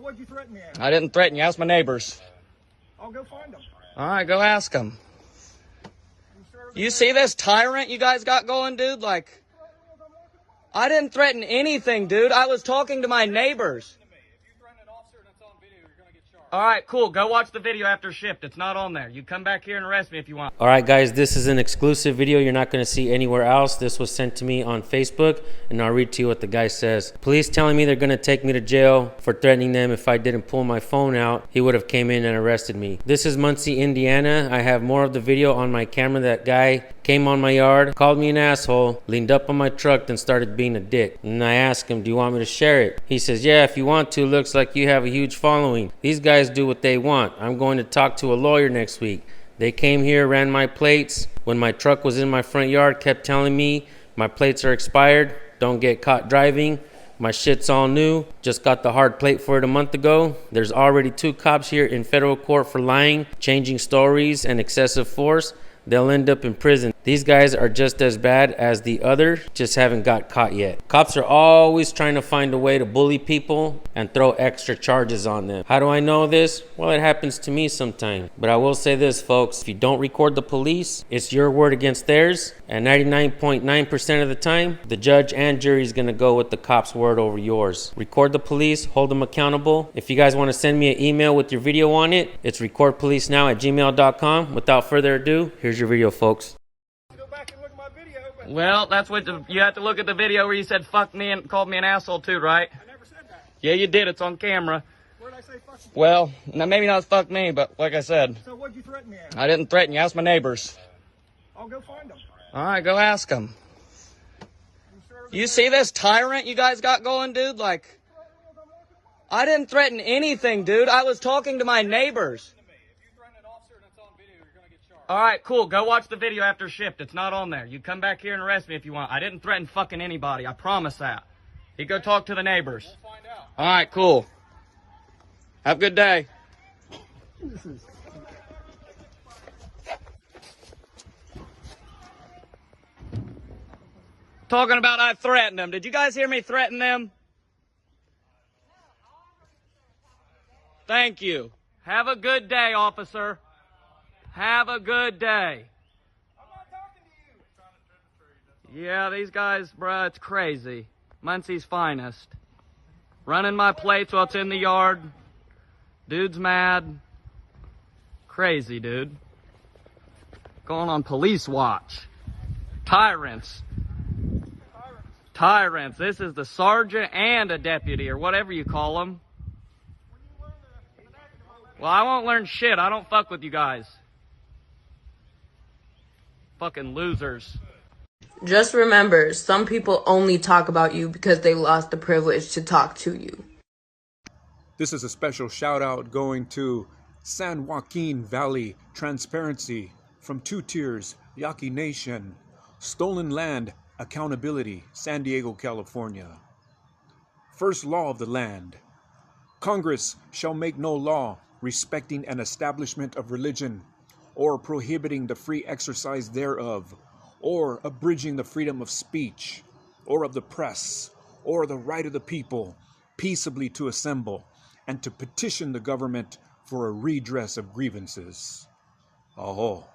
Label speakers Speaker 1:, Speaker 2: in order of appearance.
Speaker 1: what'd you threaten me at?
Speaker 2: I didn't threaten you. Ask my neighbors.
Speaker 1: I'll go find them.
Speaker 2: All right, go ask them. You see this tyrant you guys got going, dude? Like, I didn't threaten anything, dude. I was talking to my neighbors. All right, cool. Go watch the video after shift. It's not on there. You come back here and arrest me if you want.
Speaker 3: All right, guys, this is an exclusive video you're not going to see anywhere else. This was sent to me on Facebook, and I'll read to you what the guy says. Police telling me they're going to take me to jail for threatening them if I didn't pull my phone out. He would have came in and arrested me. This is Muncie, Indiana. I have more of the video on my camera. That guy came on my yard, called me an asshole, leaned up on my truck, then started being a dick. And I asked him, do you want me to share it? He says, yeah, if you want to. Looks like you have a huge following. These guys do what they want. I'm going to talk to a lawyer next week. They came here, ran my plates. When my truck was in my front yard, kept telling me my plates are expired, don't get caught driving. My shit's all new. Just got the hard plate for it a month ago. There's already 2 cops here in federal court for lying, changing stories, and excessive force. They'll end up in prison. These guys are just as bad as the other, just haven't got caught yet. Cops are always trying to find a way to bully people and throw extra charges on them. How do I know this? Well, it happens to me sometimes. But I will say this, folks, if you don't record the police, it's your word against theirs. And 99.9% of the time, the judge and jury is gonna go with the cop's word over yours. Record the police, hold them accountable. If you guys wanna send me an email with your video on it, it's recordpolicenow@gmail.com. Without further ado, here's your video, folks.
Speaker 2: Well, that's what you have to look at the video where you said fuck me and called me an asshole too, right?
Speaker 1: I never said that.
Speaker 2: Yeah, you did. It's on camera.
Speaker 1: Where did I say fuck you?
Speaker 2: Well, now maybe not fuck me, but like I said,
Speaker 1: So what'd you threaten me at?
Speaker 2: I didn't threaten you. Ask my neighbors.
Speaker 1: I'll go find them.
Speaker 2: All right, go ask them. You see this tyrant you guys got going, dude? Like, I didn't threaten anything, dude. I was talking to my neighbors. All right, cool. Go watch the video after shift. It's not on there. You come back here and arrest me if you want. I didn't threaten fucking anybody. I promise that. You go talk to the neighbors. We'll find out. All right, cool. Have a good day. Talking about I threatened them. Did you guys hear me threaten them? Thank you. Have a good day, officer. Have a good day.
Speaker 1: I'm not talking to you.
Speaker 2: Yeah, these guys, bruh, it's crazy. Muncie's finest. Running my plates while it's in the yard. Dude's mad. Crazy, dude. Going on police watch. Tyrants. Tyrants. This is the sergeant and a deputy, or whatever you call them. Well, I won't learn shit. I don't fuck with you guys. Fucking losers.
Speaker 4: Just remember, some people only talk about you because they lost the privilege to talk to you.
Speaker 5: This is a special shout out going to San Joaquin Valley Transparency from 2 Tiers, Yaqui Nation, Stolen Land Accountability, San Diego, California. First law of the land. Congress shall make no law respecting an establishment of religion, or prohibiting the free exercise thereof, or abridging the freedom of speech, or of the press, or the right of the people peaceably to assemble, and to petition the government for a redress of grievances. Aho.